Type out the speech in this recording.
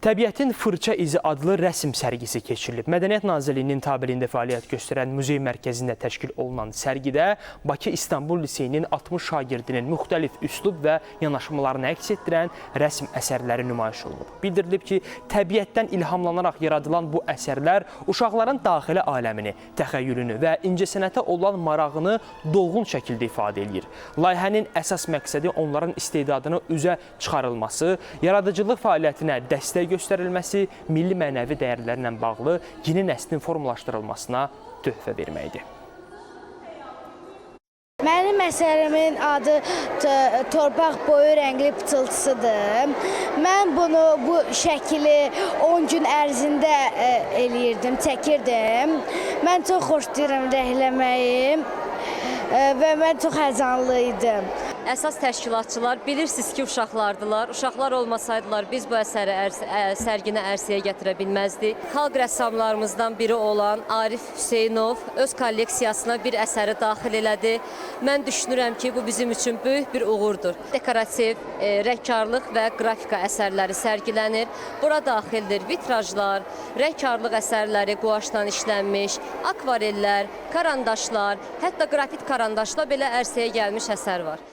Təbiətin Fırça İzi adlı rəsm sərgisi keçirilib. Mədəniyyət Nazirliyinin tabeliyində fəaliyyət göstərən muzey mərkəzində təşkil olunan sərgidə Bakı İstanbul Liseyinin 60 şagirdinin müxtəlif üslub və yanaşmalarını əks etdirən rəsm əsərləri nümayiş olunub. Bildirilib ki, təbiətdən ilhamlanaraq yaradılan bu əsərlər uşaqların daxili aləmini, təxəyyülünü və incəsənətə olan marağını dolğun şəkildə ifadə edir. Layihənin əsas məqsədi onların istedadını üzə çıxarılması, yaradıcılıq fəaliyyətinə dəstək göstərilməsi, milli mənəvi dəyərlərlə bağlı yeni nəslin formalaşdırılmasına töhfə verməkdir. Mənim əsərimin adı Torpaq boyu rəngli pıçıltısıdır. Mən bu şəkili 10 gün ərzində eləyirdim, çəkirdim. Mən çox xoşlayıram rəhləməyi və mən çox həzanlı idim. Əsas təşkilatçılar bilirsiniz ki, uşaqlardılar. Uşaqlar olmasaydılar biz bu əsəri sərginə ərsəyə gətirə bilməzdik. Xalq rəssamlarımızdan biri olan Arif Hüseynov öz kolleksiyasına bir əsəri daxil elədi. Mən düşünürəm ki, bu bizim üçün böyük bir uğurdur. Dekorativ, rəngkarlıq və qrafika əsərləri sərgilənir. Bura daxildir vitrajlar, rəngkarlıq əsərləri, quaşdan işlənmiş, akvarellər, karandaşlar, hətta qrafit karandaşla belə ərsəyə gəlmiş əsər var.